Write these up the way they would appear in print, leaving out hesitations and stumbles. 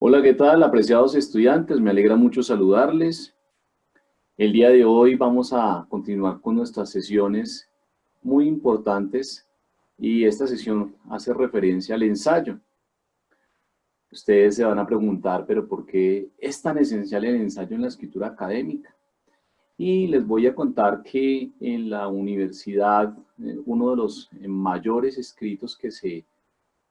Hola, ¿qué tal, apreciados estudiantes? Me alegra mucho saludarles. El día de hoy vamos a continuar con nuestras sesiones muy importantes y esta sesión hace referencia al ensayo. Ustedes se van a preguntar, pero ¿por qué es tan esencial el ensayo en la escritura académica? Y les voy a contar que en la universidad, uno de los mayores escritos que se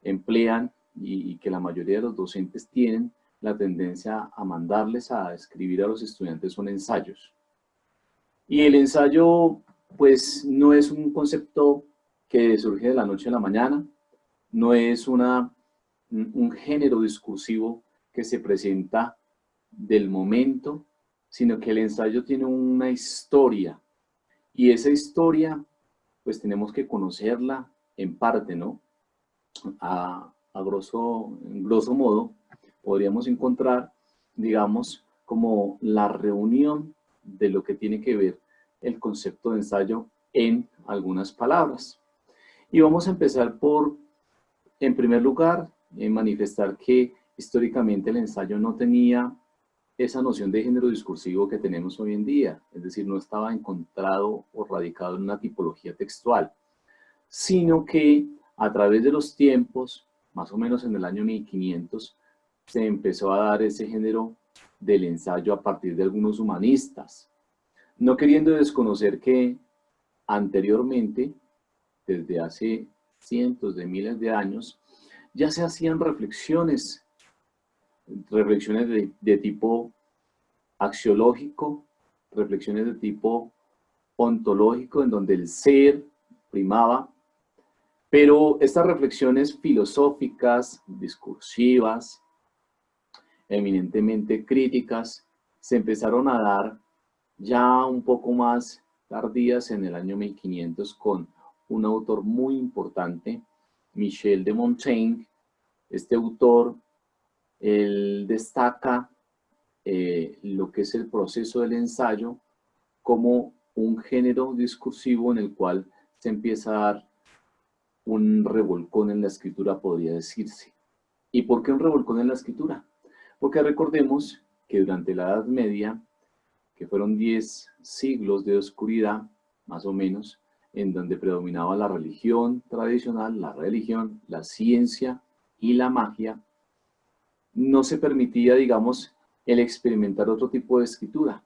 emplean y que la mayoría de los docentes tienen la tendencia a mandarles a escribir a los estudiantes son ensayos. Y el ensayo, pues, no es un concepto que surge de la noche a la mañana, no es un género discursivo que se presenta del momento, sino que el ensayo tiene una historia, y esa historia, pues tenemos que conocerla en parte, ¿no? En grosso modo, podríamos encontrar, digamos, como la reunión de lo que tiene que ver el concepto de ensayo en algunas palabras. Y vamos a empezar por, en primer lugar, manifestar que históricamente el ensayo no tenía esa noción de género discursivo que tenemos hoy en día, es decir, no estaba encontrado o radicado en una tipología textual, sino que a través de los tiempos, más o menos en el año 1500, se empezó a dar ese género del ensayo a partir de algunos humanistas, no queriendo desconocer que anteriormente, desde hace cientos de miles de años, ya se hacían reflexiones de tipo axiológico, reflexiones de tipo ontológico, en donde el ser primaba. Pero estas reflexiones filosóficas, discursivas, eminentemente críticas, se empezaron a dar ya un poco más tardías en el año 1500 con un autor muy importante, Michel de Montaigne. Este autor, él destaca lo que es el proceso del ensayo como un género discursivo en el cual se empieza a dar un revolcón en la escritura, podría decirse. ¿Y por qué un revolcón en la escritura? Porque recordemos que durante la Edad Media, que fueron 10 siglos de oscuridad, más o menos, en donde predominaba la religión tradicional, la religión, la ciencia y la magia, no se permitía, digamos, el experimentar otro tipo de escritura.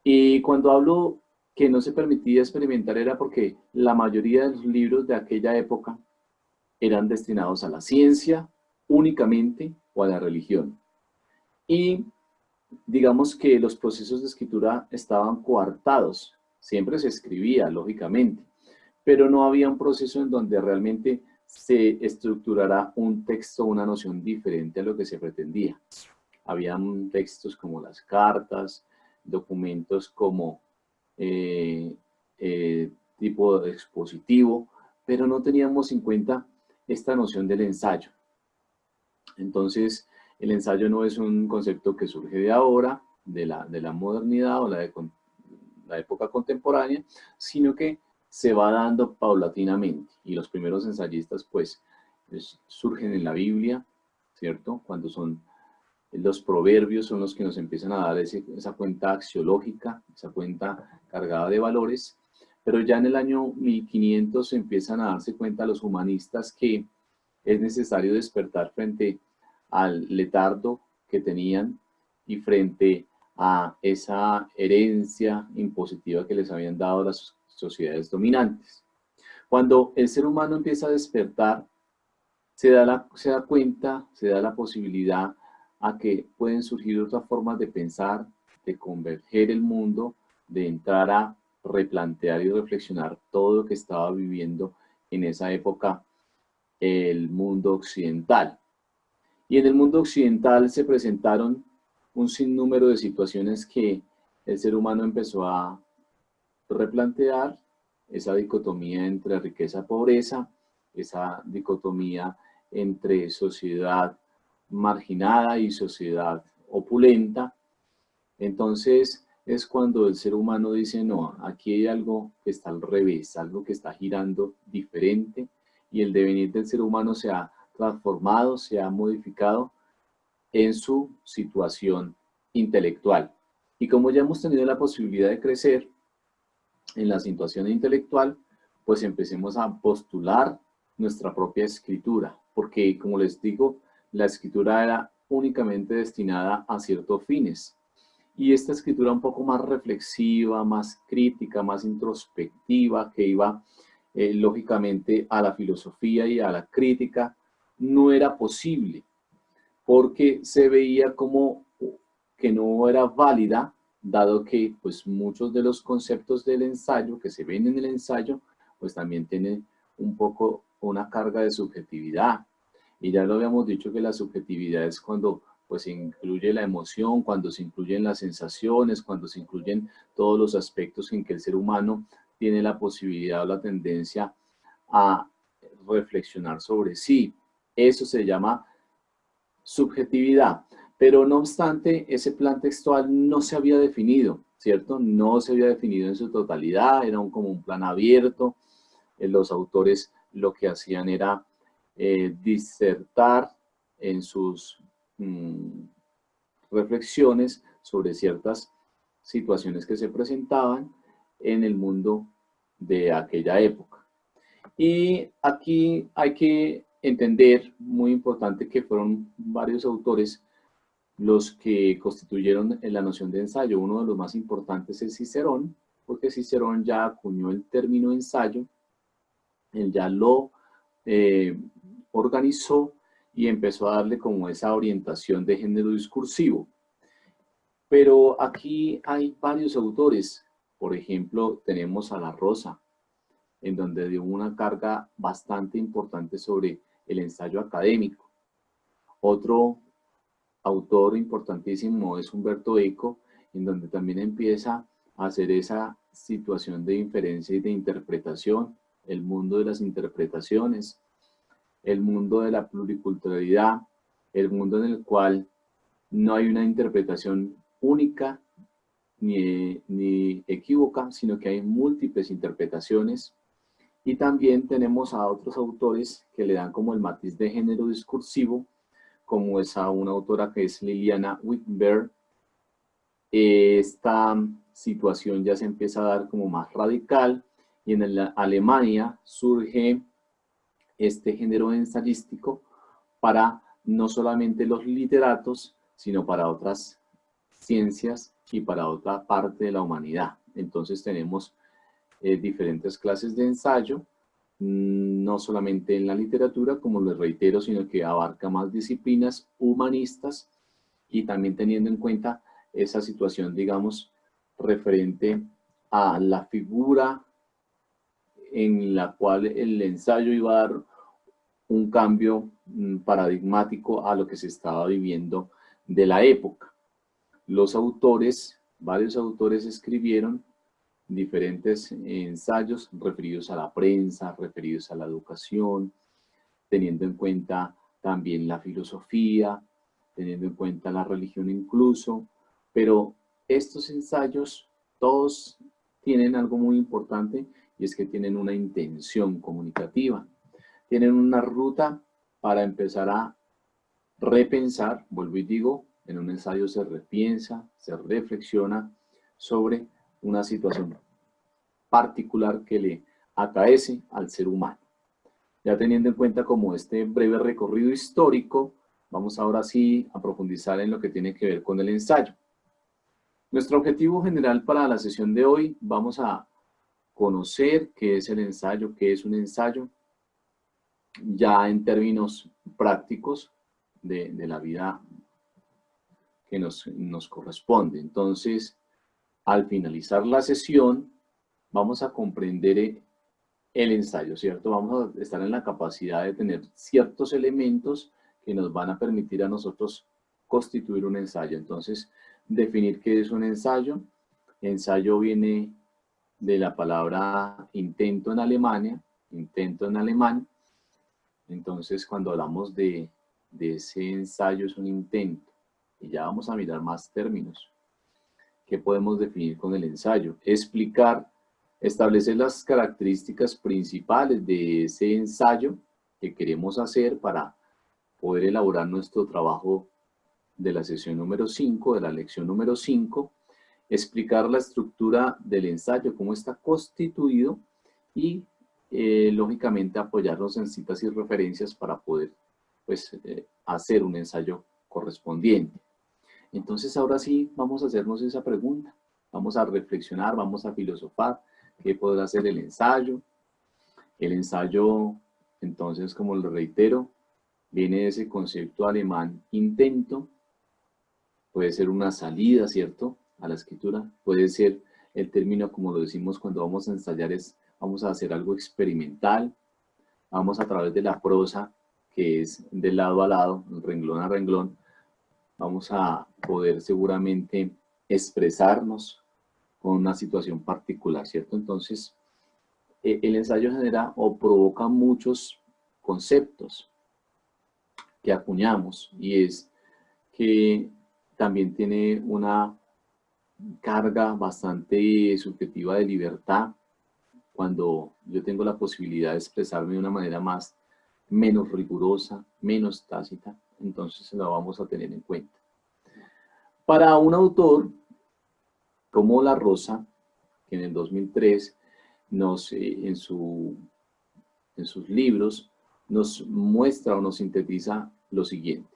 Y cuando hablo que no se permitía experimentar era porque la mayoría de los libros de aquella época eran destinados a la ciencia únicamente o a la religión. Y digamos que los procesos de escritura estaban coartados. Siempre se escribía, lógicamente, pero no había un proceso en donde realmente se estructurara un texto, una noción diferente a lo que se pretendía. Habían textos como las cartas, documentos como eh, eh, tipo expositivo, pero no teníamos en cuenta esta noción del ensayo. Entonces, el ensayo no es un concepto que surge de ahora, de la modernidad o la época contemporánea, sino que se va dando paulatinamente. Y los primeros ensayistas, pues, surgen en la Biblia, ¿cierto? Cuando son los proverbios son los que nos empiezan a dar esa cuenta axiológica, esa cuenta cargada de valores, pero ya en el año 1500 se empiezan a darse cuenta los humanistas que es necesario despertar frente al letargo que tenían y frente a esa herencia impositiva que les habían dado las sociedades dominantes. Cuando el ser humano empieza a despertar, se da cuenta, se da la posibilidad a que pueden surgir otras formas de pensar, de converger el mundo, de entrar a replantear y reflexionar todo lo que estaba viviendo en esa época el mundo occidental. Y en el mundo occidental se presentaron un sinnúmero de situaciones que el ser humano empezó a replantear, esa dicotomía entre riqueza-pobreza, esa dicotomía entre sociedad marginada y sociedad opulenta. Entonces es cuando el ser humano dice, no, aquí hay algo que está al revés, algo que está girando diferente, y el devenir del ser humano se ha transformado, se ha modificado, en su situación intelectual. Y como ya hemos tenido la posibilidad de crecer en la situación intelectual, pues empecemos a postular nuestra propia escritura, porque como les digo, la escritura era únicamente destinada a ciertos fines. Y esta escritura un poco más reflexiva, más crítica, más introspectiva, que iba lógicamente a la filosofía y a la crítica, no era posible, porque se veía como que no era válida, dado que pues muchos de los conceptos del ensayo que se ven en el ensayo, pues también tienen un poco una carga de subjetividad. Y ya lo habíamos dicho que la subjetividad es cuando pues se incluye la emoción, cuando se incluyen las sensaciones, cuando se incluyen todos los aspectos en que el ser humano tiene la posibilidad o la tendencia a reflexionar sobre sí. Eso se llama subjetividad. Pero no obstante, ese plan textual no se había definido, ¿cierto? No se había definido en su totalidad, era como un plan abierto. Los autores lo que hacían era disertar en sus reflexiones sobre ciertas situaciones que se presentaban en el mundo de aquella época. Y aquí hay que entender, muy importante, que fueron varios autores los que constituyeron la noción de ensayo. Uno de los más importantes es Cicerón, porque Cicerón ya acuñó el término ensayo, él ya lo organizó y empezó a darle como esa orientación de género discursivo. Pero aquí hay varios autores. Por ejemplo, tenemos a La Rosa, en donde dio una carga bastante importante sobre el ensayo académico. Otro autor importantísimo es Humberto Eco, en donde también empieza a hacer esa situación de inferencia y de interpretación, el mundo de las interpretaciones, el mundo de la pluriculturalidad, el mundo en el cual no hay una interpretación única ni equívoca, sino que hay múltiples interpretaciones. Y también tenemos a otros autores que le dan como el matiz de género discursivo, como es a una autora que es Liliana Wittenberg. Esta situación ya se empieza a dar como más radical y en Alemania surge este género ensayístico para no solamente los literatos, sino para otras ciencias y para otra parte de la humanidad. Entonces tenemos diferentes clases de ensayo, no solamente en la literatura, como les reitero, sino que abarca más disciplinas humanistas y también teniendo en cuenta esa situación, digamos, referente a la figura en la cual el ensayo iba a dar un cambio paradigmático a lo que se estaba viviendo de la época. Los autores, varios autores escribieron diferentes ensayos referidos a la prensa, referidos a la educación, teniendo en cuenta también la filosofía, teniendo en cuenta la religión incluso, pero estos ensayos todos tienen algo muy importante y es que tienen una intención comunicativa, tienen una ruta para empezar a repensar, vuelvo y digo, en un ensayo se repiensa, se reflexiona sobre una situación particular que le acaece al ser humano. Ya teniendo en cuenta como este breve recorrido histórico, vamos ahora sí a profundizar en lo que tiene que ver con el ensayo. Nuestro objetivo general para la sesión de hoy, vamos a conocer qué es el ensayo, qué es un ensayo, ya en términos prácticos de la vida que nos corresponde. Entonces, al finalizar la sesión, vamos a comprender el ensayo, ¿cierto? Vamos a estar en la capacidad de tener ciertos elementos que nos van a permitir a nosotros constituir un ensayo. Entonces, definir qué es un ensayo. Ensayo viene de la palabra intento en Alemania, intento en alemán. Entonces, cuando hablamos de ese ensayo es un intento. Y ya vamos a mirar más términos. ¿Qué podemos definir con el ensayo? Explicar, establecer las características principales de ese ensayo que queremos hacer para poder elaborar nuestro trabajo de la sesión número 5, de la lección número 5, explicar la estructura del ensayo, cómo está constituido y, lógicamente, apoyarnos en citas y referencias para poder pues, hacer un ensayo correspondiente. Entonces, ahora sí, vamos a hacernos esa pregunta. Vamos a reflexionar, vamos a filosofar. ¿Qué podrá ser el ensayo? El ensayo, entonces, como lo reitero, viene de ese concepto alemán intento. Puede ser una salida, ¿cierto?, a la escritura. Puede ser el término, como lo decimos cuando vamos a ensayar, es vamos a hacer algo experimental. Vamos a través de la prosa, que es de lado a lado, renglón a renglón. Vamos a poder seguramente expresarnos con una situación particular, ¿cierto? Entonces, el ensayo genera o provoca muchos conceptos que acuñamos, y es que también tiene una carga bastante subjetiva de libertad cuando yo tengo la posibilidad de expresarme de una manera menos rigurosa, menos tácita, entonces lo vamos a tener en cuenta. Para un autor como La Rosa, que en el 2003 en sus libros nos muestra o nos sintetiza lo siguiente: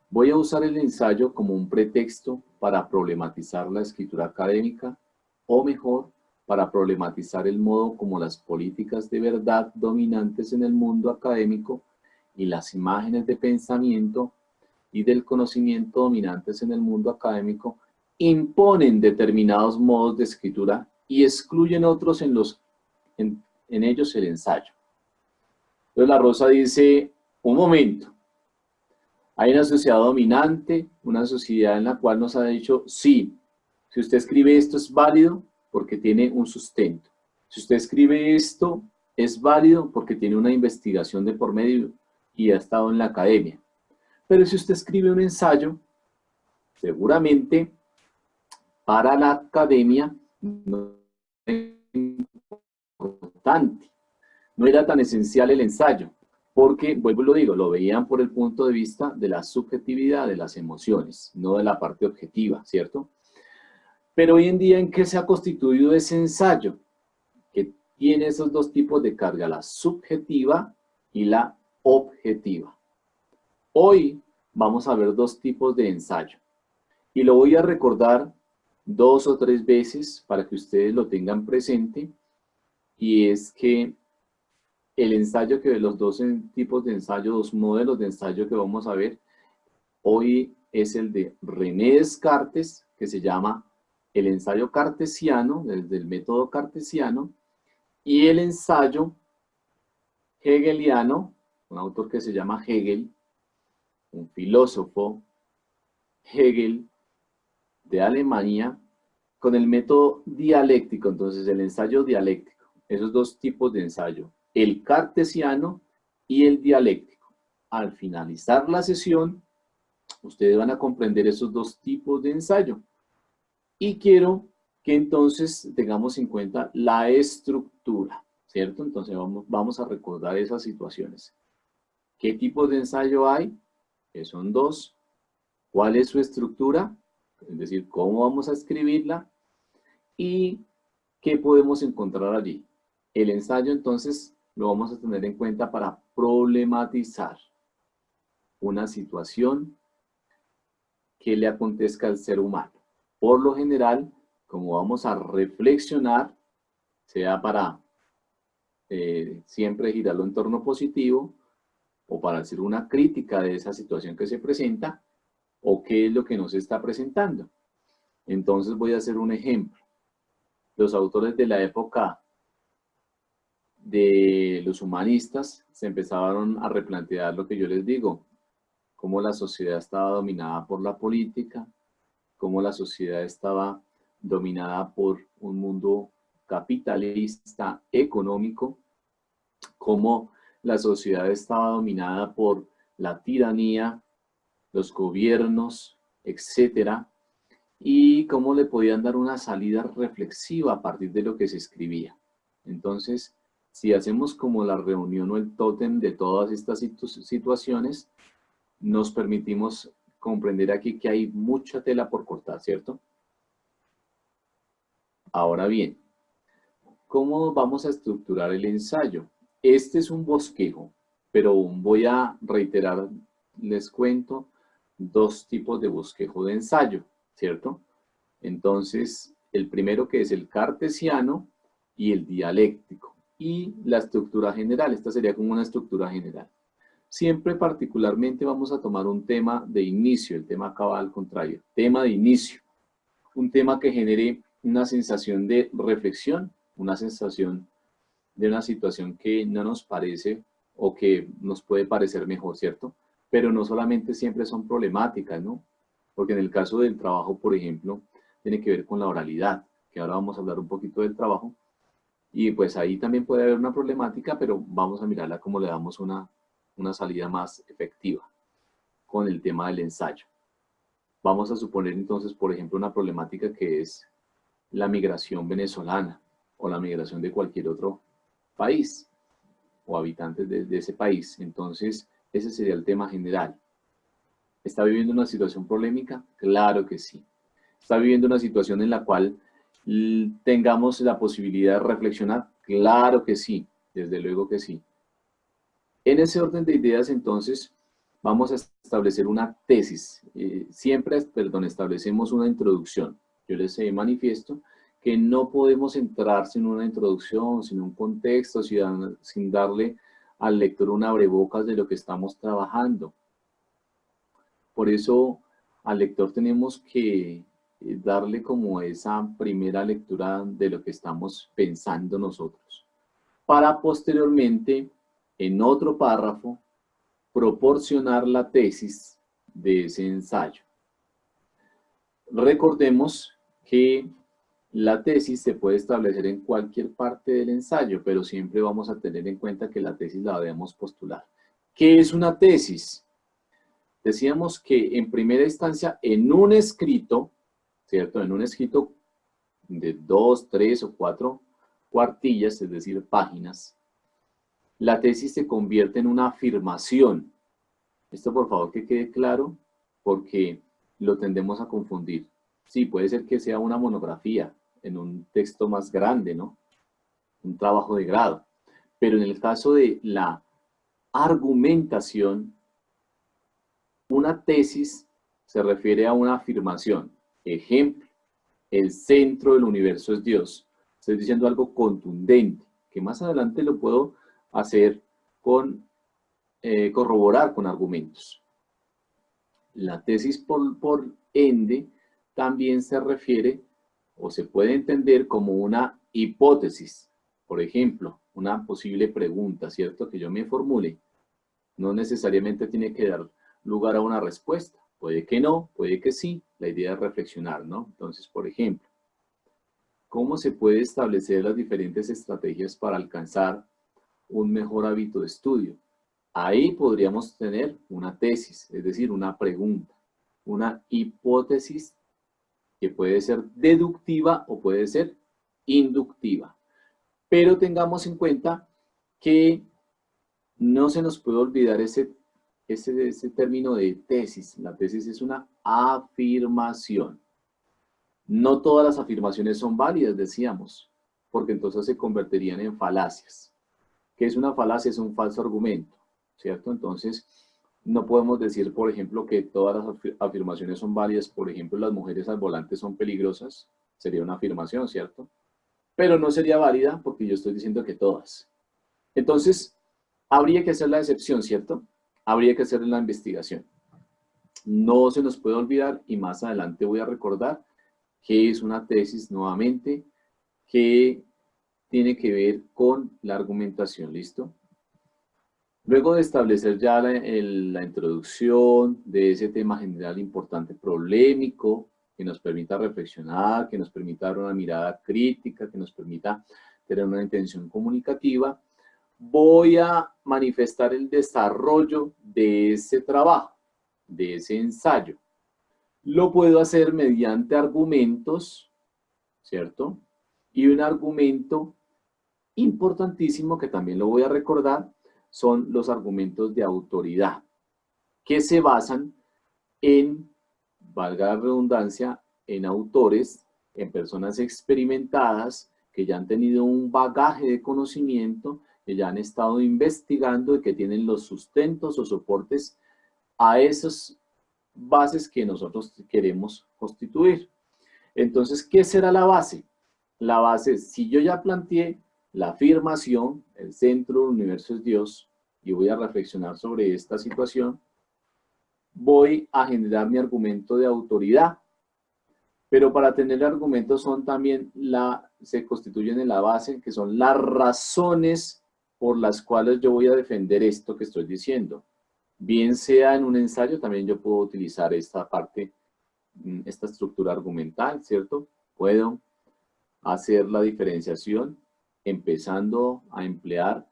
voy a usar el ensayo como un pretexto para problematizar la escritura académica, o mejor, para problematizar el modo como las políticas de verdad dominantes en el mundo académico y las imágenes de pensamiento y del conocimiento dominantes en el mundo académico imponen determinados modos de escritura y excluyen otros en ellos el ensayo. Entonces La Rosa dice, un momento, hay una sociedad dominante, una sociedad en la cual nos ha dicho, sí, si usted escribe esto es válido porque tiene un sustento. Si usted escribe esto es válido porque tiene una investigación de por medio y ha estado en la academia. Pero si usted escribe un ensayo, seguramente para la academia no es importante, no era tan esencial el ensayo, porque, vuelvo y lo digo, lo veían por el punto de vista de la subjetividad, de las emociones, no de la parte objetiva, ¿cierto? Pero hoy en día, ¿en qué se ha constituido ese ensayo? Que tiene esos dos tipos de carga, la subjetiva y la objetiva. Hoy vamos a ver dos tipos de ensayo, y lo voy a recordar 2 o 3 veces para que ustedes lo tengan presente, y es que el ensayo que los dos tipos de ensayo, dos modelos de ensayo que vamos a ver hoy es el de René Descartes, que se llama el ensayo cartesiano, desde el método cartesiano, y el ensayo hegeliano, un autor que se llama Hegel, un filósofo, Hegel, de Alemania, con el método dialéctico. Entonces, el ensayo dialéctico, esos dos tipos de ensayo, el cartesiano y el dialéctico. Al finalizar la sesión, ustedes van a comprender esos dos tipos de ensayo. Y quiero que entonces tengamos en cuenta la estructura, ¿cierto? Entonces vamos a recordar esas situaciones. ¿Qué tipos de ensayo hay? Que son dos. ¿Cuál es su estructura? Es decir, ¿cómo vamos a escribirla? ¿Y qué podemos encontrar allí? El ensayo, entonces, lo vamos a tener en cuenta para problematizar una situación que le acontezca al ser humano. Por lo general, como vamos a reflexionar, sea para siempre girarlo en torno positivo, o para hacer una crítica de esa situación que se presenta, o qué es lo que nos está presentando. Entonces voy a hacer un ejemplo. Los autores de la época de los humanistas se empezaron a replantear lo que yo les digo, cómo la sociedad estaba dominada por la política, cómo la sociedad estaba dominada por un mundo capitalista económico, cómo la sociedad estaba dominada por la tiranía, los gobiernos, etcétera, y cómo le podían dar una salida reflexiva a partir de lo que se escribía. Entonces, si hacemos como la reunión o el tótem de todas estas situaciones, nos permitimos comprender aquí que hay mucha tela por cortar, ¿cierto? Ahora bien, ¿cómo vamos a estructurar el ensayo? Este es un bosquejo, pero voy a reiterar, les cuento, dos tipos de bosquejo de ensayo, ¿cierto? Entonces, el primero que es el cartesiano y el dialéctico. Y la estructura general, esta sería como una estructura general. Siempre particularmente vamos a tomar un tema de inicio, el tema acá va al contrario, tema de inicio. Un tema que genere una sensación de reflexión, una sensación de una situación que no nos parece o que nos puede parecer mejor, ¿cierto? Pero no solamente siempre son problemáticas, ¿no? Porque en el caso del trabajo, por ejemplo, tiene que ver con la oralidad, que ahora vamos a hablar un poquito del trabajo, y pues ahí también puede haber una problemática, pero vamos a mirarla como le damos una salida más efectiva con el tema del ensayo. Vamos a suponer entonces, por ejemplo, una problemática que es la migración venezolana o la migración de cualquier otro país o habitantes de ese país. Entonces, ese sería el tema general. ¿Está viviendo una situación polémica? Claro que sí. ¿Está viviendo una situación en la cual tengamos la posibilidad de reflexionar? Claro que sí, desde luego que sí. En ese orden de ideas, entonces, vamos a establecer una tesis. Siempre, establecemos una introducción. Yo les manifiesto que no podemos entrar sin una introducción, sin un contexto, sin darle al lector un abrebocas de lo que estamos trabajando. Por eso, al lector tenemos que darle como esa primera lectura de lo que estamos pensando nosotros, para posteriormente, en otro párrafo, proporcionar la tesis de ese ensayo. Recordemos que la tesis se puede establecer en cualquier parte del ensayo, pero siempre vamos a tener en cuenta que la tesis la debemos postular. ¿Qué es una tesis? Decíamos que en primera instancia, en un escrito, ¿cierto? En un escrito de 2, 3 o 4 cuartillas, es decir, páginas, la tesis se convierte en una afirmación. Esto, por favor, que quede claro, porque lo tendemos a confundir. Sí, puede ser que sea una monografía en un texto más grande, ¿no? Un trabajo de grado. Pero en el caso de la argumentación, una tesis se refiere a una afirmación. Ejemplo, el centro del universo es Dios. Estoy diciendo algo contundente, que más adelante lo puedo hacer con corroborar con argumentos. La tesis por ende también se refiere o se puede entender como una hipótesis. Por ejemplo, una posible pregunta, ¿cierto? Que yo me formule. No necesariamente tiene que dar lugar a una respuesta. Puede que no, puede que sí. La idea es reflexionar, ¿no? Entonces, por ejemplo, ¿cómo se puede establecer las diferentes estrategias para alcanzar un mejor hábito de estudio? Ahí podríamos tener una tesis, es decir, una pregunta, una hipótesis que puede ser deductiva o puede ser inductiva. Pero tengamos en cuenta que no se nos puede olvidar ese término de tesis. La tesis es una afirmación. No todas las afirmaciones son válidas, decíamos, porque entonces se convertirían en falacias. ¿Qué es una falacia? Es un falso argumento, ¿cierto? Entonces, no podemos decir, por ejemplo, que todas las afirmaciones son válidas. Por ejemplo, las mujeres al volante son peligrosas. Sería una afirmación, ¿cierto? Pero no sería válida porque yo estoy diciendo que todas. Entonces, habría que hacer la excepción, ¿cierto? Habría que hacer la investigación. No se nos puede olvidar, y más adelante voy a recordar, que es una tesis nuevamente que tiene que ver con la argumentación, ¿listo? Luego de establecer ya la introducción de ese tema general importante problemático, que nos permita reflexionar, que nos permita dar una mirada crítica, que nos permita tener una intención comunicativa, voy a manifestar el desarrollo de ese trabajo, de ese ensayo. Lo puedo hacer mediante argumentos, ¿cierto? Y un argumento importantísimo, que también lo voy a recordar, son los argumentos de autoridad, que se basan en, valga la redundancia, en autores, en personas experimentadas que ya han tenido un bagaje de conocimiento, que ya han estado investigando y que tienen los sustentos o soportes a esas bases que nosotros queremos constituir. Entonces, ¿qué será la base? La base, si yo ya planteé la afirmación, el centro del universo es Dios, y voy a reflexionar sobre esta situación, voy a generar mi argumento de autoridad. Pero para tener argumentos son también se constituyen en la base, que son las razones por las cuales yo voy a defender esto que estoy diciendo. Bien sea en un ensayo, también yo puedo utilizar esta parte, esta estructura argumental, ¿cierto? Puedo hacer la diferenciación empezando a emplear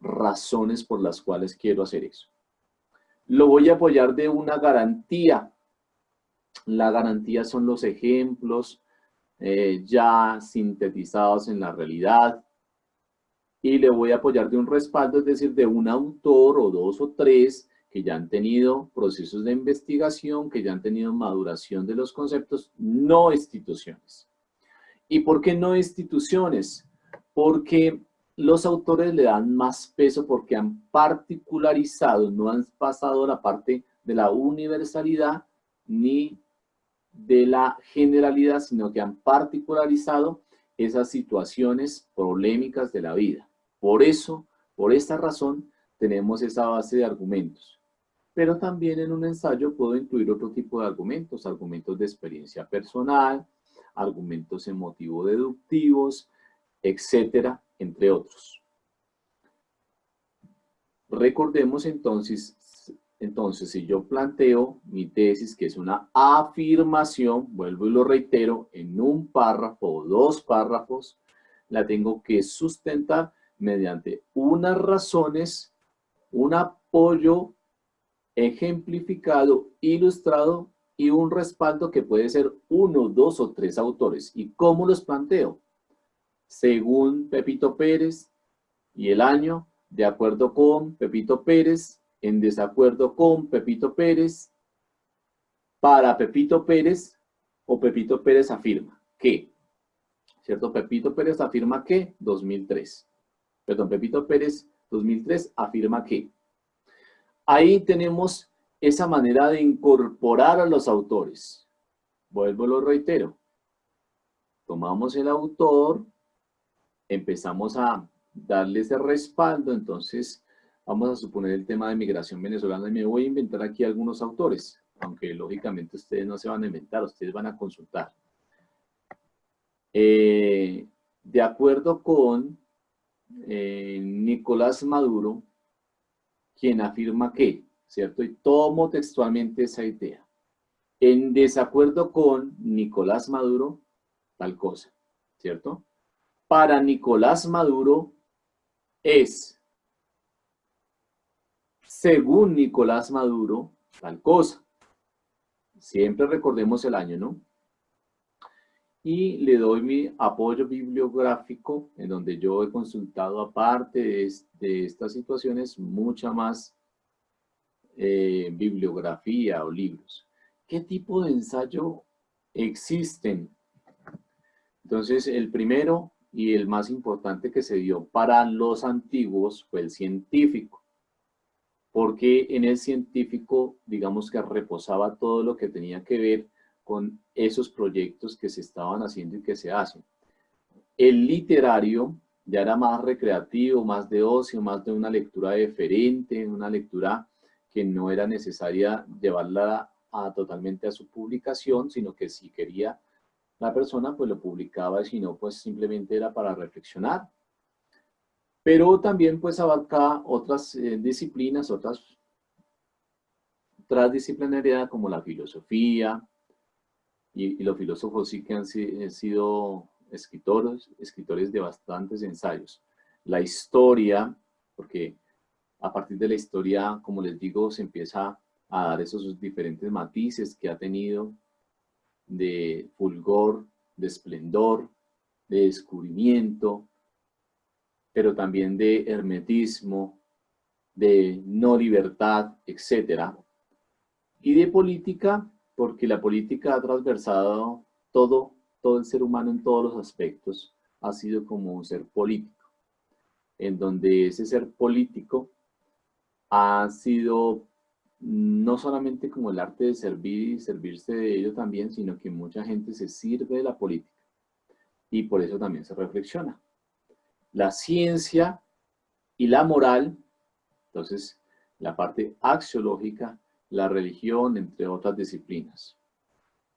razones por las cuales quiero hacer eso. Lo voy a apoyar de una garantía. La garantía son los ejemplos ya sintetizados en la realidad, y le voy a apoyar de un respaldo, es decir, de un autor o dos o tres que ya han tenido procesos de investigación, que ya han tenido maduración de los conceptos, no instituciones. ¿Y por qué no instituciones? Porque los autores le dan más peso porque han particularizado, no han pasado la parte de la universalidad ni de la generalidad, sino que han particularizado esas situaciones polémicas de la vida. Por eso, por esta razón, tenemos esa base de argumentos. Pero también en un ensayo puedo incluir otro tipo de argumentos, argumentos de experiencia personal, argumentos emotivo-deductivos, etcétera, entre otros. Recordemos entonces, si yo planteo mi tesis, que es una afirmación, vuelvo y lo reitero, en un párrafo o dos párrafos, la tengo que sustentar mediante unas razones, un apoyo ejemplificado, ilustrado y un respaldo que puede ser uno, dos o tres autores. ¿Y cómo los planteo? Según Pepito Pérez y el año, de acuerdo con Pepito Pérez, en desacuerdo con Pepito Pérez, para Pepito Pérez, o Pepito Pérez afirma que, ¿cierto? Pepito Pérez afirma que 2003. Perdón, Pepito Pérez 2003 afirma que. Ahí tenemos esa manera de incorporar a los autores. Vuelvo y lo reitero. Tomamos el autor, empezamos a darle ese respaldo, entonces vamos a suponer el tema de migración venezolana y me voy a inventar aquí algunos autores, aunque lógicamente ustedes no se van a inventar, ustedes van a consultar. De acuerdo con Nicolás Maduro, quien afirma que, ¿cierto? Y tomo textualmente esa idea. En desacuerdo con Nicolás Maduro, tal cosa, ¿cierto? Para Nicolás Maduro es, según Nicolás Maduro, tal cosa. Siempre recordemos el año, ¿no? Y le doy mi apoyo bibliográfico, en donde yo he consultado, aparte de estas situaciones, mucha más bibliografía o libros. ¿Qué tipo de ensayo existen? Entonces, el primero y el más importante que se dio para los antiguos fue el científico, porque en el científico, digamos que reposaba todo lo que tenía que ver con esos proyectos que se estaban haciendo y que se hacen. El literario ya era más recreativo, más de ocio, más de una lectura deferente, una lectura que no era necesaria llevarla totalmente a su publicación, sino que si quería la persona, pues lo publicaba, y si no, pues simplemente era para reflexionar. Pero también pues abarca otras disciplinas, otras transdisciplinariedad como la filosofía, y los filósofos sí que han sido escritores de bastantes ensayos. La historia, porque a partir de la historia, como les digo, se empieza a dar esos diferentes matices que ha tenido de fulgor, de esplendor, de descubrimiento, pero también de hermetismo, de no libertad, etc. Y de política, porque la política ha transversado todo el ser humano en todos los aspectos, ha sido como un ser político, en donde ese ser político ha sido no solamente como el arte de servir y servirse de ello también, sino que mucha gente se sirve de la política y por eso también se reflexiona. La ciencia y la moral, entonces la parte axiológica, la religión, entre otras disciplinas.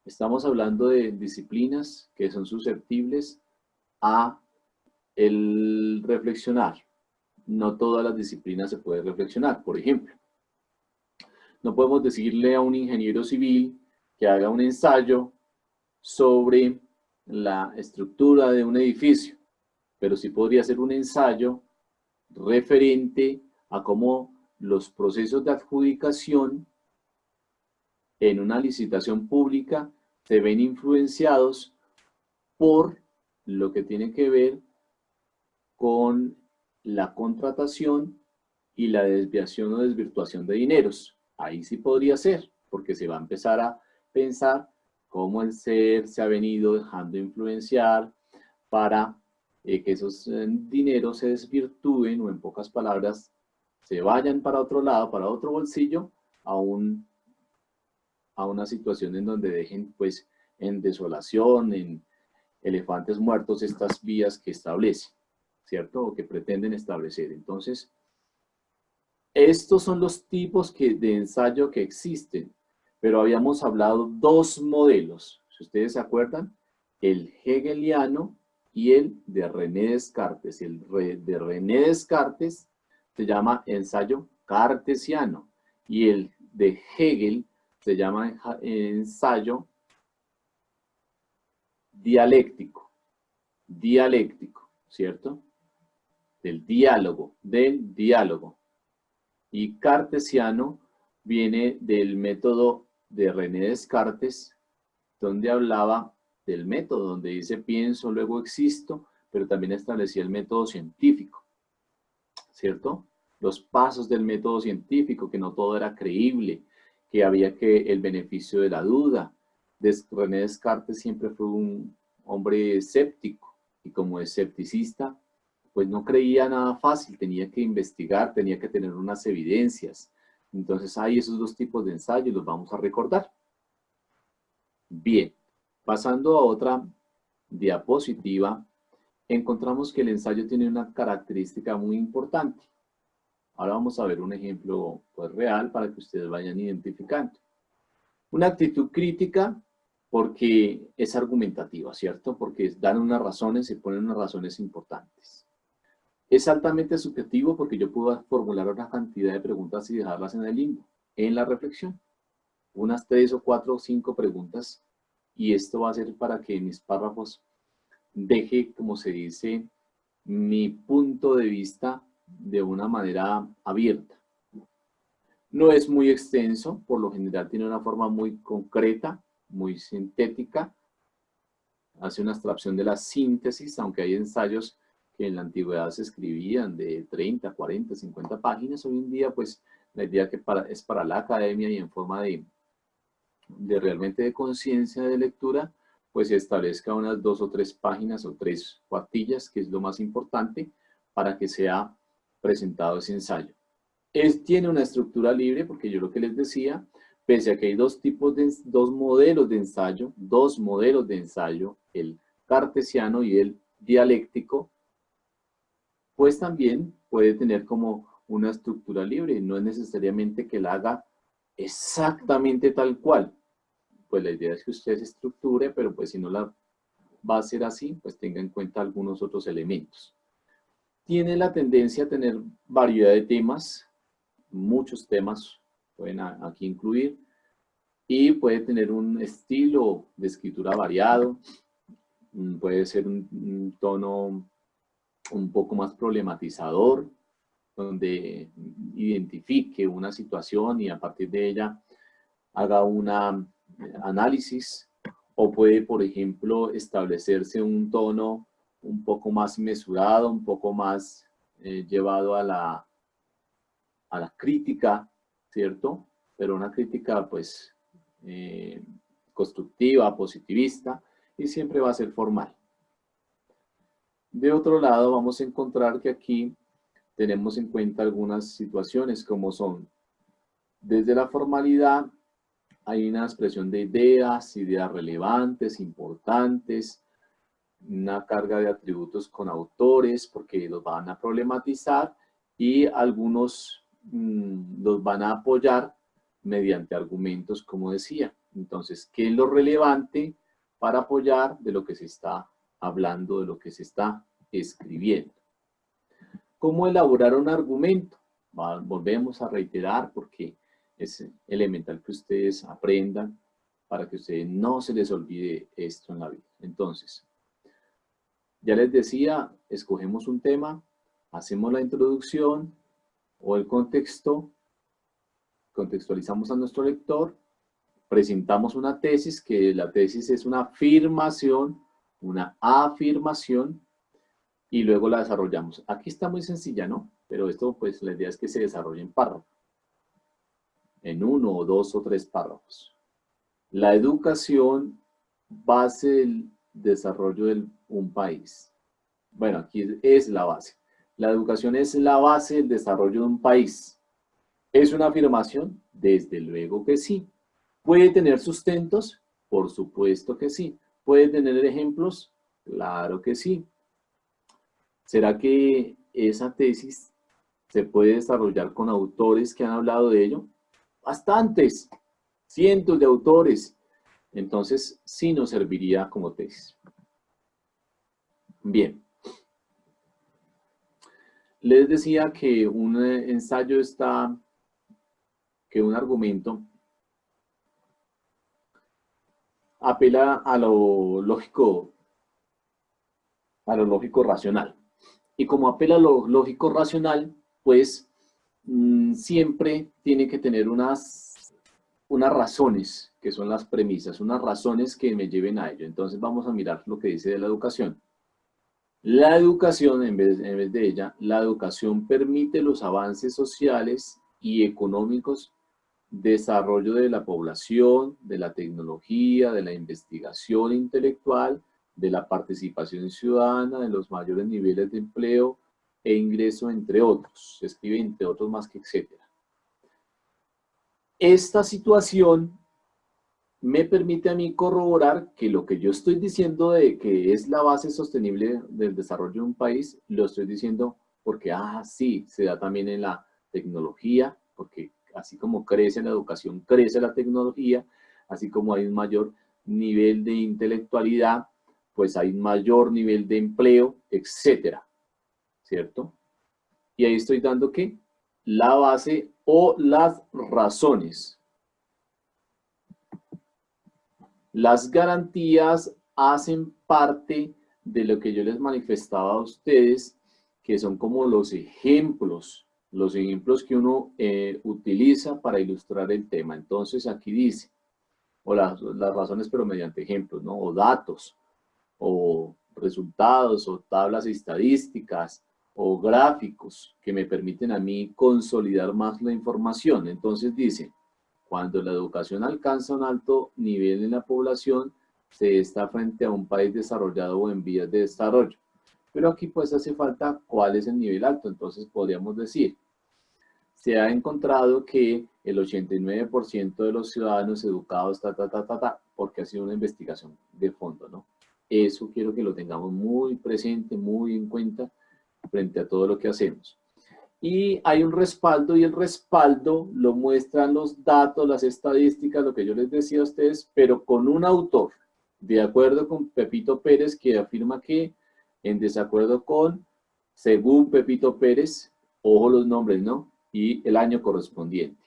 Estamos hablando de disciplinas que son susceptibles a el reflexionar. No todas las disciplinas se pueden reflexionar. Por ejemplo, no podemos decirle a un ingeniero civil que haga un ensayo sobre la estructura de un edificio, pero sí podría ser un ensayo referente a cómo los procesos de adjudicación en una licitación pública se ven influenciados por lo que tiene que ver con la contratación y la desviación o desvirtuación de dineros. Ahí sí podría ser, porque se va a empezar a pensar cómo el ser se ha venido dejando influenciar para que esos dineros se desvirtúen o en pocas palabras se vayan para otro lado, para otro bolsillo, a una situación en donde dejen pues en desolación, en elefantes muertos estas vías que establecen, ¿cierto? O que pretenden establecer. Entonces, estos son los tipos de ensayo que existen, pero habíamos hablado dos modelos, si ustedes se acuerdan, el hegeliano y el de René Descartes. El de René Descartes se llama ensayo cartesiano y el de Hegel se llama ensayo dialéctico, ¿cierto? Del diálogo. Y cartesiano viene del método de René Descartes, donde hablaba del método, donde dice pienso, luego existo, pero también establecía el método científico, ¿cierto? Los pasos del método científico, que no todo era creíble, que había que el beneficio de la duda. René Descartes siempre fue un hombre escéptico y como escepticista, pues no creía nada fácil, tenía que investigar, tenía que tener unas evidencias. Entonces hay esos dos tipos de ensayos, los vamos a recordar. Bien, pasando a otra diapositiva, encontramos que el ensayo tiene una característica muy importante. Ahora vamos a ver un ejemplo pues, real para que ustedes vayan identificando. Una actitud crítica porque es argumentativa, ¿cierto? Porque dan unas razones y ponen unas razones importantes. Es altamente subjetivo porque yo puedo formular una cantidad de preguntas y dejarlas en el limbo, en la reflexión. Unas 3 o 4 o 5 preguntas y esto va a ser para que en mis párrafos deje, como se dice, mi punto de vista de una manera abierta. No es muy extenso, por lo general tiene una forma muy concreta, muy sintética. Hace una abstracción de la síntesis, aunque hay ensayos que en la antigüedad se escribían de 30, 40, 50 páginas. Hoy en día, pues, la idea que es para la academia y en forma de realmente de conciencia de lectura, pues se establezca unas 2 o 3 páginas o 3 cuartillas, que es lo más importante para que sea presentado ese ensayo. Tiene una estructura libre, porque yo lo que les decía, pese a que hay dos modelos de ensayo, el cartesiano y el dialéctico, pues también puede tener como una estructura libre, no es necesariamente que la haga exactamente tal cual. Pues la idea es que usted se estructure, pero pues si no la va a hacer así, pues tenga en cuenta algunos otros elementos. Tiene la tendencia a tener variedad de temas, muchos temas pueden aquí incluir, y puede tener un estilo de escritura variado, puede ser un tono un poco más problematizador, donde identifique una situación y a partir de ella haga un análisis, o puede, por ejemplo, establecerse un tono un poco más mesurado, un poco más llevado a la crítica, ¿cierto? pero una crítica pues constructiva, positivista, y siempre va a ser formal. De otro lado, vamos a encontrar que aquí tenemos en cuenta algunas situaciones como son, desde la formalidad, hay una expresión de ideas relevantes, importantes, una carga de atributos con autores porque los van a problematizar y algunos los van a apoyar mediante argumentos, como decía. Entonces, ¿qué es lo relevante para apoyar de lo que se está hablando, de lo que se está escribiendo? ¿Cómo elaborar un argumento? Volvemos a reiterar porque es elemental que ustedes aprendan para que a ustedes no se les olvide esto en la vida. Entonces, ya les decía, escogemos un tema, hacemos la introducción o el contexto, contextualizamos a nuestro lector, presentamos una tesis, que la tesis es una afirmación, y luego la desarrollamos. Aquí está muy sencilla, ¿no? Pero esto, pues, la idea es que se desarrolle en párrafos, en 1 o 2 o 3 párrafos. La educación, base del desarrollo de un país. Bueno, aquí es la base. La educación es la base del desarrollo de un país. ¿Es una afirmación? Desde luego que sí. ¿Puede tener sustentos? Por supuesto que sí. ¿Puede tener ejemplos? Claro que sí. ¿Será que esa tesis se puede desarrollar con autores que han hablado de ello? Bastantes, cientos de autores. Entonces, sí nos serviría como tesis. Bien. Les decía que un ensayo está, que un argumento apela a lo lógico racional. Y como apela a lo lógico racional, pues siempre tiene que tener unas razones, que son las premisas, unas razones que me lleven a ello. Entonces vamos a mirar lo que dice de la educación. La educación, en vez de ella, la educación permite los avances sociales y económicos, desarrollo de la población, de la tecnología, de la investigación intelectual, de la participación ciudadana, de los mayores niveles de empleo e ingreso, entre otros. Se escribe entre otros más que etcétera. Esta situación me permite a mí corroborar que lo que yo estoy diciendo de que es la base sostenible del desarrollo de un país, lo estoy diciendo porque, sí, se da también en la tecnología, porque así como crece la educación, crece la tecnología, así como hay un mayor nivel de intelectualidad, pues hay un mayor nivel de empleo, etcétera, ¿cierto? Y ahí estoy dando ¿qué? La base o las razones. Las garantías hacen parte de lo que yo les manifestaba a ustedes, que son como los ejemplos que uno utiliza para ilustrar el tema. Entonces aquí dice, o las razones pero mediante ejemplos, ¿no? O datos, o resultados, o tablas estadísticas, o gráficos que me permiten a mí consolidar más la información. Entonces dice, cuando la educación alcanza un alto nivel en la población, se está frente a un país desarrollado o en vías de desarrollo. Pero aquí pues hace falta cuál es el nivel alto. Entonces podríamos decir, se ha encontrado que el 89% de los ciudadanos educados, porque ha sido una investigación de fondo, ¿no? Eso quiero que lo tengamos muy presente, muy en cuenta frente a todo lo que hacemos. Y hay un respaldo, y el respaldo lo muestran los datos, las estadísticas, lo que yo les decía a ustedes, pero con un autor, de acuerdo con Pepito Pérez, que afirma que en desacuerdo con, según Pepito Pérez, ojo los nombres, ¿no? Y el año correspondiente.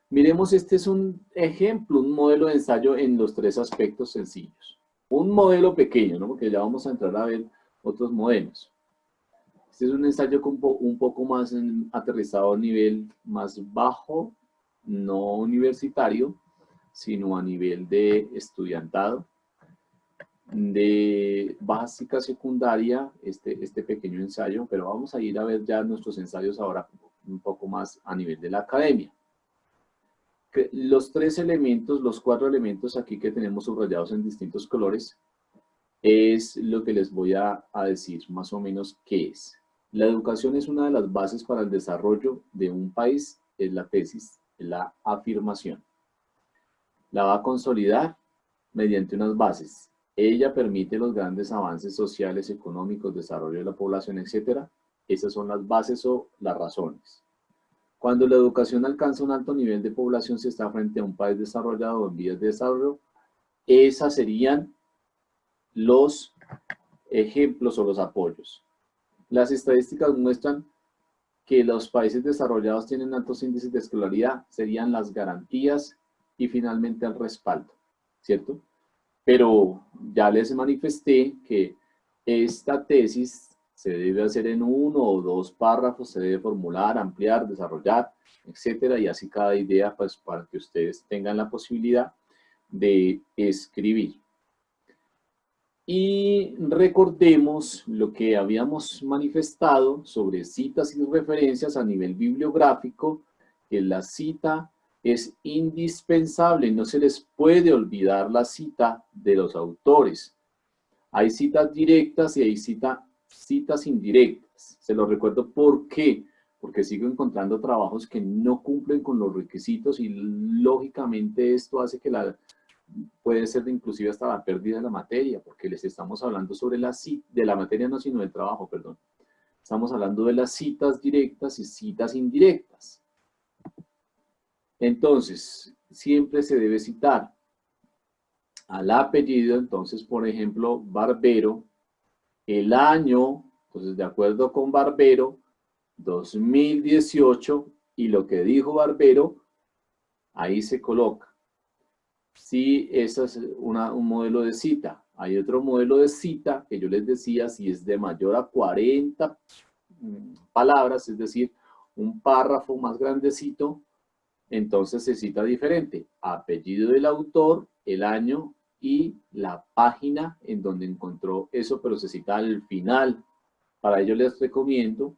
Miremos, este es un ejemplo, un modelo de ensayo en los 3 aspectos sencillos. Un modelo pequeño, ¿no? Porque ya vamos a entrar a ver otros modelos. Este es un ensayo un poco más aterrizado a nivel más bajo, no universitario, sino a nivel de estudiantado, de básica secundaria, este pequeño ensayo, pero vamos a ir a ver ya nuestros ensayos ahora un poco más a nivel de la academia. los 3 elementos, los 4 elementos aquí que tenemos subrayados en distintos colores, es lo que les voy a decir más o menos qué es. La educación es una de las bases para el desarrollo de un país, es la tesis, es la afirmación. La va a consolidar mediante unas bases. Ella permite los grandes avances sociales, económicos, desarrollo de la población, etc. Esas son las bases o las razones. Cuando la educación alcanza un alto nivel de población, se está frente a un país desarrollado o en vías de desarrollo. Esas serían los ejemplos o los apoyos. Las estadísticas muestran que los países desarrollados tienen altos índices de escolaridad, serían las garantías y finalmente el respaldo, ¿cierto? Pero ya les manifesté que esta tesis se debe hacer en 1 o 2 párrafos, se debe formular, ampliar, desarrollar, etcétera, y así cada idea, pues, para que ustedes tengan la posibilidad de escribir. Y recordemos lo que habíamos manifestado sobre citas y referencias a nivel bibliográfico, que la cita es indispensable, no se les puede olvidar la cita de los autores. Hay citas directas y hay citas indirectas. Se los recuerdo ¿por qué? Porque sigo encontrando trabajos que no cumplen con los requisitos y lógicamente esto hace que puede ser inclusive hasta la pérdida de la materia, porque les estamos hablando sobre de la materia no, sino del trabajo, perdón. Estamos hablando de las citas directas y citas indirectas. Entonces, siempre se debe citar al apellido, entonces, por ejemplo, Barbero, el año, entonces, de acuerdo con Barbero, 2018, y lo que dijo Barbero, ahí se coloca. Sí, ese es un modelo de cita. Hay otro modelo de cita que yo les decía, si es de mayor a 40 palabras, es decir, un párrafo más grandecito, entonces se cita diferente. Apellido del autor, el año y la página en donde encontró eso, pero se cita al final. Para ello les recomiendo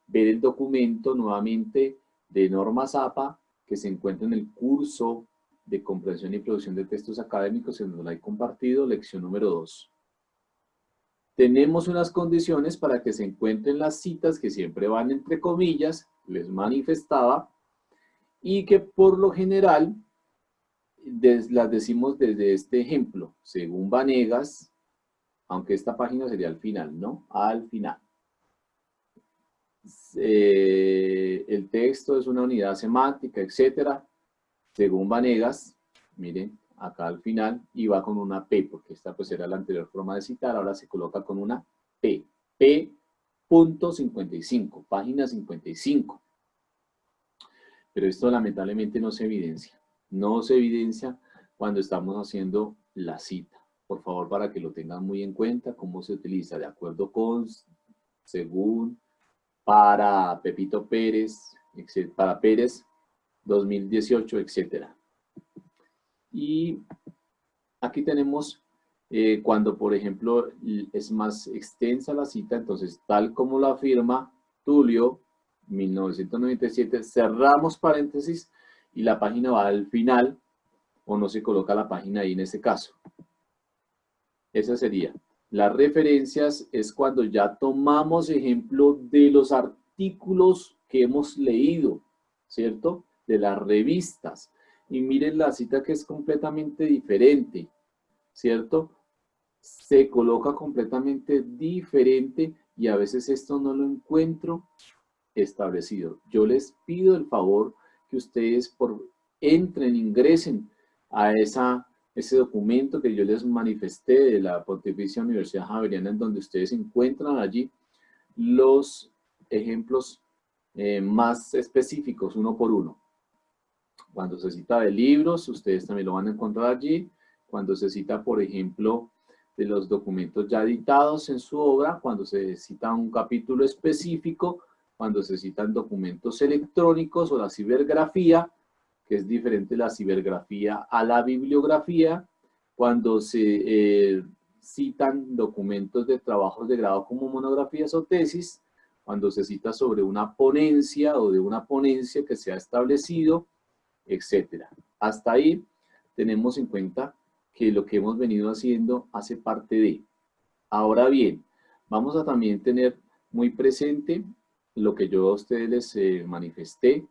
ver el documento nuevamente de Normas APA que se encuentra en el curso de comprensión y producción de textos académicos en donde la he compartido, lección número 2. Tenemos unas condiciones para que se encuentren las citas que siempre van entre comillas, les manifestaba, y que por lo general las decimos desde este ejemplo, según Vanegas, aunque esta página sería al final, ¿no? Al final. El texto es una unidad semántica, etcétera. Según Vanegas, miren, acá al final, y va con una P, porque esta pues era la anterior forma de citar, ahora se coloca con una P. P.55, página 55. Pero esto lamentablemente no se evidencia. No se evidencia cuando estamos haciendo la cita. Por favor, para que lo tengan muy en cuenta, cómo se utiliza, de acuerdo con, según, para Pepito Pérez, para Pérez, 2018, etcétera. Y aquí tenemos cuando, por ejemplo, es más extensa la cita, entonces, tal como la afirma Tulio, 1997, cerramos paréntesis y la página va al final, o no se coloca la página ahí en este caso. Esa sería. Las referencias es cuando ya tomamos ejemplo de los artículos que hemos leído, ¿cierto? De las revistas. Y miren la cita que es completamente diferente, ¿cierto? Se coloca completamente diferente y a veces esto no lo encuentro establecido. Yo les pido el favor que ustedes ingresen a ese documento que yo les manifesté de la Pontificia Universidad Javeriana, en donde ustedes encuentran allí los ejemplos más específicos, uno por uno. Cuando se cita de libros, ustedes también lo van a encontrar allí. Cuando se cita, por ejemplo, de los documentos ya editados en su obra, cuando se cita un capítulo específico, cuando se citan documentos electrónicos o la cibergrafía, que es diferente la cibergrafía a la bibliografía, cuando se citan documentos de trabajos de grado como monografías o tesis, cuando se cita sobre una ponencia o de una ponencia que se ha establecido, etc. Hasta ahí tenemos en cuenta que lo que hemos venido haciendo hace parte de. Ahora bien, vamos a también tener muy presente lo que yo a ustedes les manifesté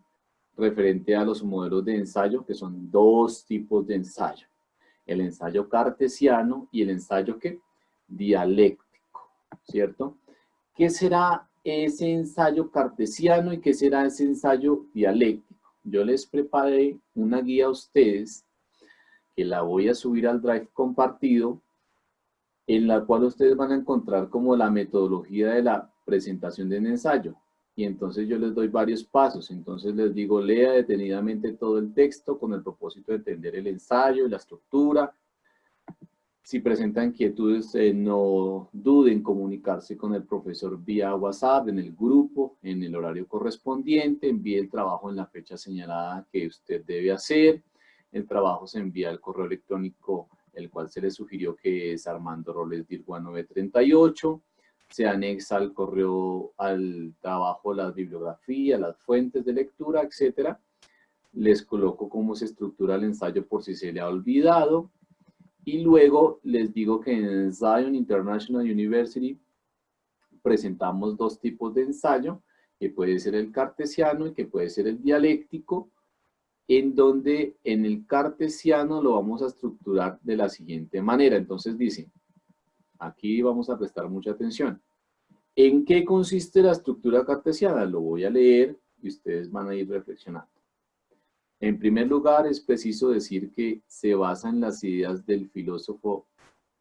referente a los modelos de ensayo, que son dos tipos de ensayo. El ensayo cartesiano y el ensayo ¿qué? Dialéctico, ¿cierto? ¿Qué será ese ensayo cartesiano y qué será ese ensayo dialéctico? Yo les preparé una guía a ustedes que la voy a subir al Drive compartido, en la cual ustedes van a encontrar como la metodología de la presentación de un ensayo. Y entonces yo les doy varios pasos. Entonces les digo, lea detenidamente todo el texto con el propósito de entender el ensayo y la estructura. Si presentan inquietudes, no duden en comunicarse con el profesor vía WhatsApp, en el grupo, en el horario correspondiente. Envíe el trabajo en la fecha señalada que usted debe hacer. El trabajo se envía al correo electrónico, el cual se le sugirió, que es armandorolesdirgua938. Se anexa al correo, al trabajo, las bibliografías, las fuentes de lectura, etc. Les coloco cómo se estructura el ensayo por si se le ha olvidado. Y luego les digo que en Zion International University presentamos dos tipos de ensayo, que puede ser el cartesiano y que puede ser el dialéctico, en donde en el cartesiano lo vamos a estructurar de la siguiente manera. Entonces dice, aquí vamos a prestar mucha atención. ¿En qué consiste la estructura cartesiana? Lo voy a leer y ustedes van a ir reflexionando. En primer lugar, es preciso decir que se basa en las ideas del filósofo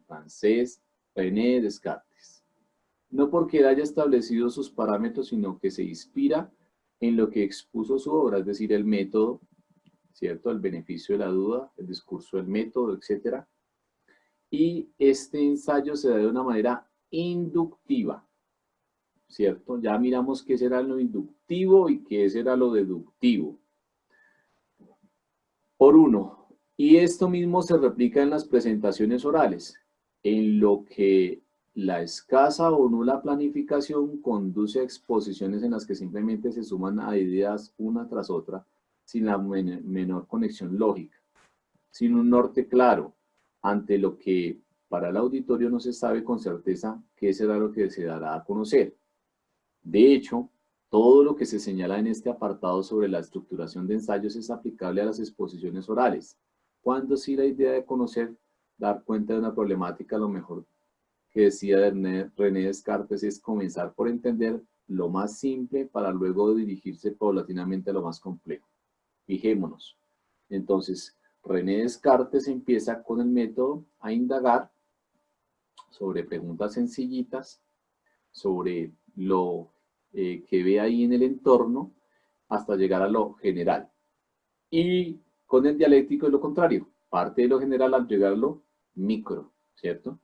francés René Descartes. No porque él haya establecido sus parámetros, sino que se inspira en lo que expuso su obra, es decir, el método, ¿cierto? El beneficio de la duda, el discurso del método, etc. Y este ensayo se da de una manera inductiva, ¿cierto? Ya miramos qué será lo inductivo y qué será lo deductivo. Por uno, y esto mismo se replica en las presentaciones orales, en lo que la escasa o nula planificación conduce a exposiciones en las que simplemente se suman a ideas una tras otra, sin la menor conexión lógica, sin un norte claro, ante lo que para el auditorio no se sabe con certeza qué será lo que se dará a conocer. De hecho, todo lo que se señala en este apartado sobre la estructuración de ensayos es aplicable a las exposiciones orales, cuando sí la idea de conocer, dar cuenta de una problemática, lo mejor que decía René Descartes, es comenzar por entender lo más simple para luego dirigirse paulatinamente a lo más complejo. Fijémonos. Entonces, René Descartes empieza con el método a indagar sobre preguntas sencillitas, sobre lo que ve ahí en el entorno, hasta llegar a lo general. Y con el dialéctico es lo contrario, parte de lo general al llegar a lo micro, ¿cierto?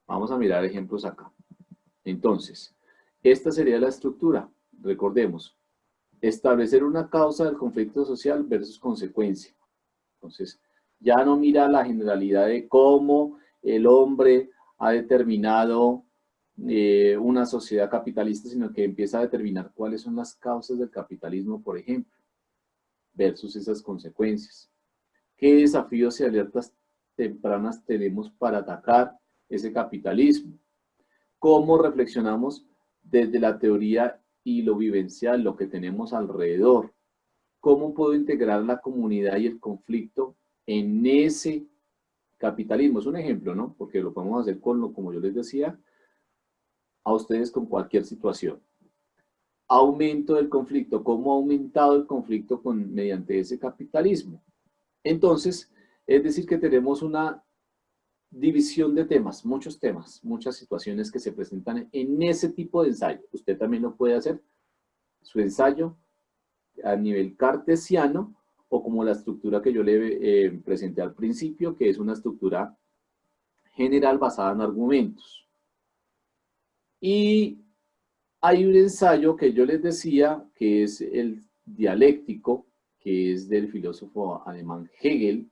Vamos a mirar ejemplos acá. Entonces, esta sería la estructura. Recordemos, establecer una causa del conflicto social versus consecuencia. Entonces, ya no mira la generalidad de cómo el hombre ha determinado una sociedad capitalista, sino que empieza a determinar cuáles son las causas del capitalismo, por ejemplo, versus esas consecuencias. ¿Qué desafíos y alertas tempranas tenemos para atacar ese capitalismo? ¿Cómo reflexionamos desde la teoría y lo vivencial, lo que tenemos alrededor? ¿Cómo puedo integrar la comunidad y el conflicto en ese capitalismo? Es un ejemplo, ¿no? Porque lo podemos hacer con lo, como yo les decía, a ustedes con cualquier situación. Aumento del conflicto, ¿cómo ha aumentado el conflicto mediante ese capitalismo? Entonces, es decir que tenemos una división de temas, muchas situaciones que se presentan en ese tipo de ensayo. Usted también lo puede hacer, su ensayo a nivel cartesiano, o como la estructura que yo le presenté al principio, que es una estructura general basada en argumentos. Y hay un ensayo que yo les decía, que es el dialéctico, que es del filósofo alemán Hegel,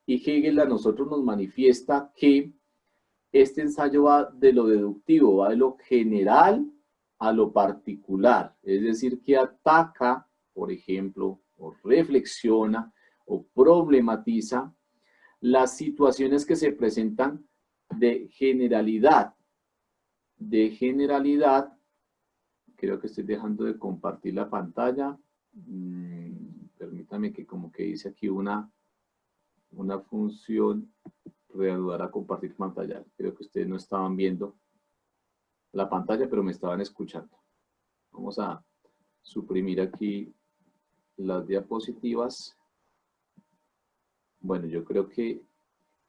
y Hegel a nosotros nos manifiesta que este ensayo va de lo deductivo, va de lo general a lo particular, es decir, que ataca, por ejemplo, o reflexiona o problematiza las situaciones que se presentan de generalidad. De generalidad, creo que estoy dejando de compartir la pantalla. Permítame que como que hice aquí una función, reanudar a compartir pantalla. Creo que ustedes no estaban viendo la pantalla, pero me estaban escuchando. Vamos a suprimir aquí las diapositivas. Bueno, yo creo que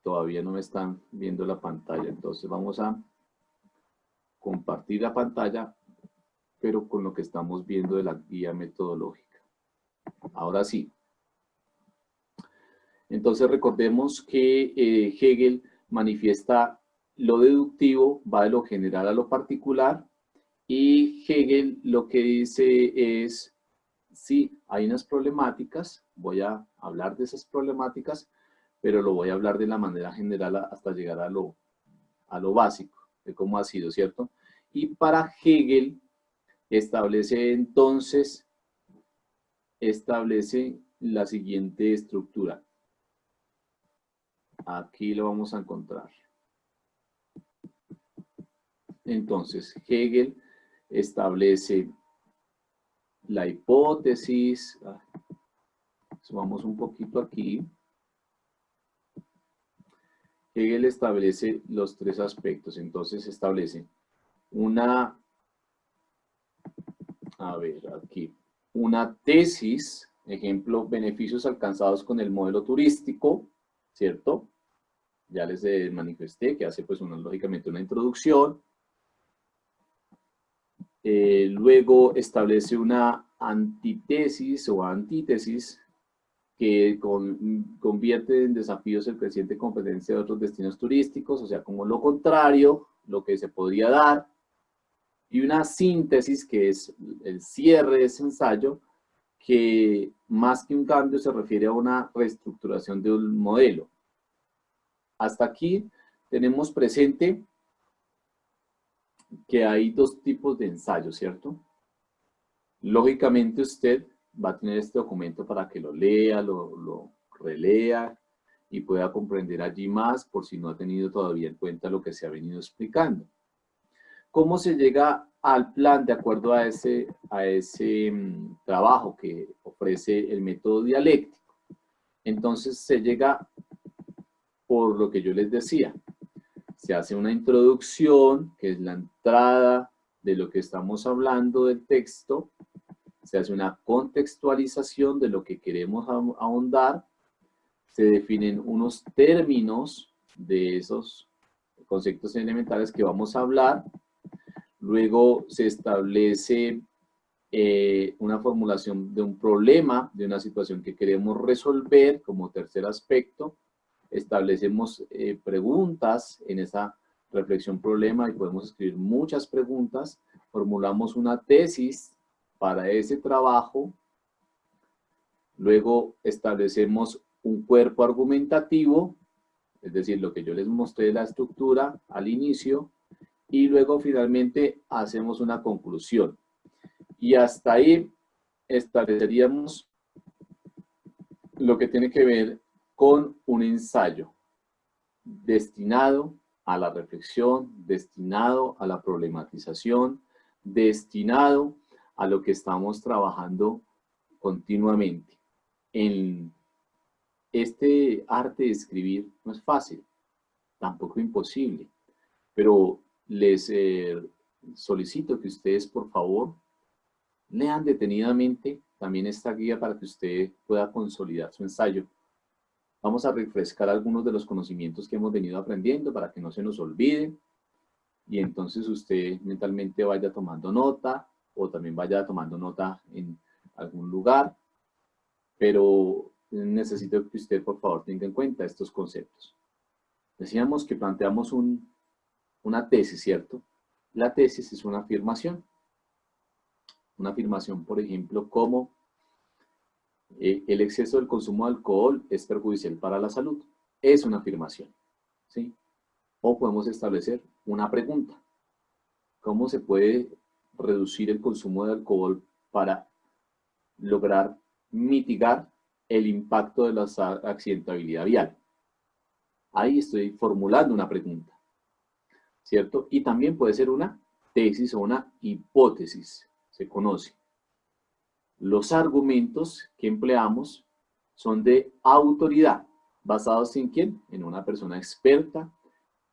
todavía no me están viendo la pantalla, entonces vamos a compartir la pantalla, pero con lo que estamos viendo de la guía metodológica. Ahora sí. Entonces recordemos que Hegel manifiesta lo deductivo, va de lo general a lo particular, y Hegel lo que dice es, sí, hay unas problemáticas, voy a hablar de esas problemáticas, pero lo voy a hablar de la manera general hasta llegar a lo básico, de cómo ha sido, ¿cierto? Y para Hegel establece entonces, la siguiente estructura. Aquí lo vamos a encontrar. Entonces, Hegel establece la hipótesis. Subamos un poquito aquí. Hegel establece los tres aspectos. Entonces, establece una tesis, ejemplo, beneficios alcanzados con el modelo turístico, ¿cierto? Ya les manifesté que hace pues lógicamente una introducción. Luego establece una antítesis o antítesis que convierte en desafíos el creciente competencia de otros destinos turísticos, o sea, como lo contrario, lo que se podría dar. Y una síntesis que es el cierre de ese ensayo, que más que un cambio se refiere a una reestructuración de un modelo. Hasta aquí tenemos presente que hay dos tipos de ensayos, ¿cierto? Lógicamente usted va a tener este documento para que lo lea, lo relea y pueda comprender allí más por si no ha tenido todavía en cuenta lo que se ha venido explicando. ¿Cómo se llega al plan de acuerdo a ese trabajo que ofrece el método dialéctico? Entonces se llega por lo que yo les decía. Se hace una introducción, que es la entrada de lo que estamos hablando del texto. Se hace una contextualización de lo que queremos ahondar. Se definen unos términos de esos conceptos elementales que vamos a hablar. Luego se establece una formulación de un problema, de una situación que queremos resolver como tercer aspecto. Establecemos preguntas en esa reflexión problema y podemos escribir muchas preguntas. Formulamos una tesis para ese trabajo. Luego establecemos un cuerpo argumentativo, es decir, lo que yo les mostré la estructura al inicio, y luego finalmente hacemos una conclusión. Y hasta ahí estableceríamos lo que tiene que ver con un ensayo destinado a la reflexión, destinado a la problematización, destinado a lo que estamos trabajando continuamente. En este arte de escribir no es fácil, tampoco imposible, pero les solicito que ustedes, por favor, lean detenidamente también esta guía para que usted pueda consolidar su ensayo. Vamos a refrescar algunos de los conocimientos que hemos venido aprendiendo para que no se nos olvide. Y entonces usted mentalmente vaya tomando nota o también vaya tomando nota en algún lugar. Pero necesito que usted, por favor, tenga en cuenta estos conceptos. Decíamos que planteamos una tesis, ¿cierto? La tesis es una afirmación. Una afirmación, por ejemplo, como el exceso del consumo de alcohol es perjudicial para la salud. Es una afirmación, ¿sí? O podemos establecer una pregunta. ¿Cómo se puede reducir el consumo de alcohol para lograr mitigar el impacto de la accidentabilidad vial. Ahí estoy formulando una pregunta, ¿cierto? Y también puede ser una tesis o una hipótesis, se conoce. Los argumentos que empleamos son de autoridad, basados en ¿quién? En una persona experta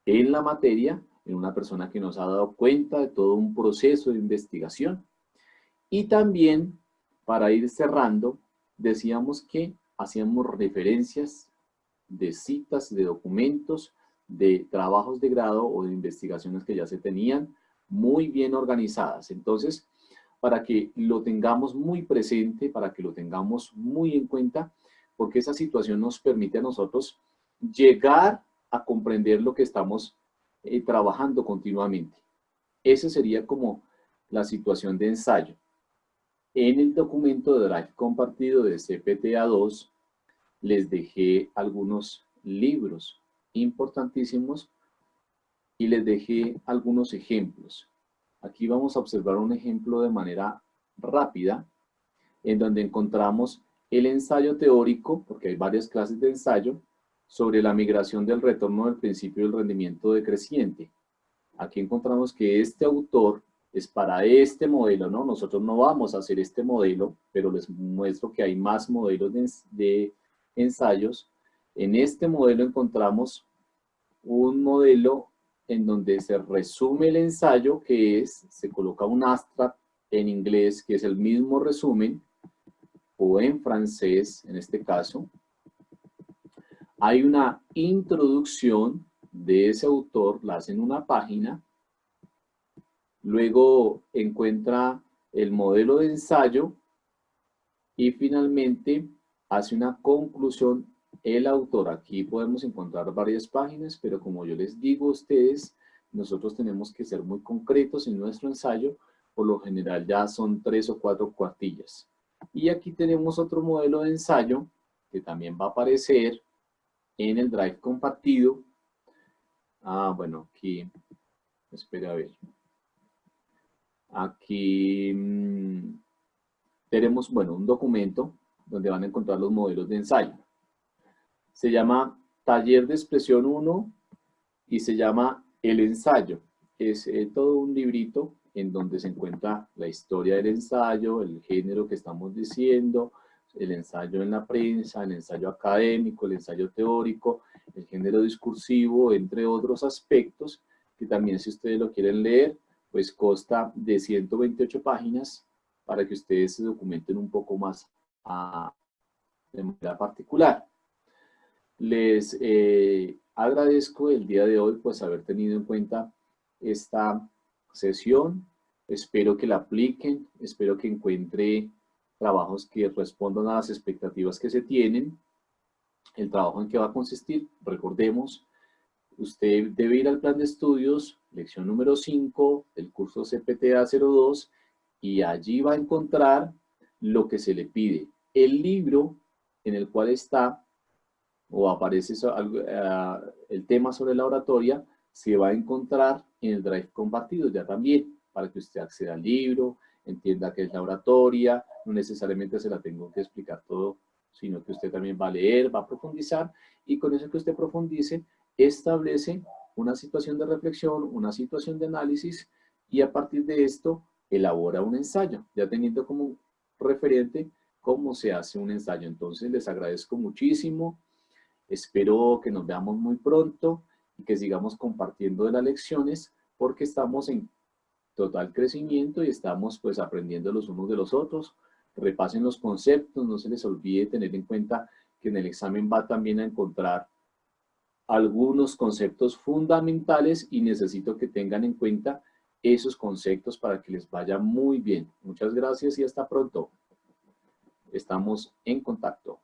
en la materia, en una persona que nos ha dado cuenta de todo un proceso de investigación. Y también, para ir cerrando, decíamos que hacíamos referencias de citas, de documentos, de trabajos de grado o de investigaciones que ya se tenían muy bien organizadas. Entonces, para que lo tengamos muy presente, para que lo tengamos muy en cuenta, porque esa situación nos permite a nosotros llegar a comprender lo que estamos trabajando continuamente. Esa sería como la situación de ensayo. En el documento de Drive compartido de CPTA2 les dejé algunos libros importantísimos y les dejé algunos ejemplos. Aquí vamos a observar un ejemplo de manera rápida, en donde encontramos el ensayo teórico, porque hay varias clases de ensayo, sobre la migración del retorno del principio del rendimiento decreciente. Aquí encontramos que este autor es para este modelo, ¿no? Nosotros no vamos a hacer este modelo, pero les muestro que hay más modelos de ensayos. En este modelo encontramos un modelo en donde se resume el ensayo, que es, se coloca un abstract en inglés, que es el mismo resumen, o en francés, en este caso. Hay una introducción de ese autor, la hace en una página, luego encuentra el modelo de ensayo y finalmente hace una conclusión el autor. Aquí podemos encontrar varias páginas, pero como yo les digo a ustedes, nosotros tenemos que ser muy concretos en nuestro ensayo. Por lo general ya son 3 o 4 cuartillas. Y aquí tenemos otro modelo de ensayo que también va a aparecer en el Drive compartido. Bueno, aquí, espera a ver. Aquí tenemos, bueno, un documento donde van a encontrar los modelos de ensayo. Se llama Taller de Expresión 1 y se llama El Ensayo. Es todo un librito en donde se encuentra la historia del ensayo, el género que estamos diciendo, el ensayo en la prensa, el ensayo académico, el ensayo teórico, el género discursivo, entre otros aspectos, que también si ustedes lo quieren leer, pues consta de 128 páginas para que ustedes se documenten un poco más de manera particular. Les agradezco el día de hoy pues haber tenido en cuenta esta sesión. Espero que la apliquen, espero que encuentre trabajos que respondan a las expectativas que se tienen. El trabajo en qué va a consistir, recordemos, usted debe ir al plan de estudios, lección número 5 del curso CPTA 02 y allí va a encontrar lo que se le pide. El libro en el cual está o aparece el tema sobre la oratoria, se va a encontrar en el Drive compartido ya también, para que usted acceda al libro, entienda qué es la oratoria, no necesariamente se la tengo que explicar todo, sino que usted también va a leer, va a profundizar, y con eso que usted profundice, establece una situación de reflexión, una situación de análisis, y a partir de esto, elabora un ensayo, ya teniendo como referente cómo se hace un ensayo. Entonces, les agradezco muchísimo. Espero que nos veamos muy pronto y que sigamos compartiendo de las lecciones porque estamos en total crecimiento y estamos pues aprendiendo los unos de los otros. Repasen los conceptos, no se les olvide tener en cuenta que en el examen va también a encontrar algunos conceptos fundamentales y necesito que tengan en cuenta esos conceptos para que les vaya muy bien. Muchas gracias y hasta pronto. Estamos en contacto.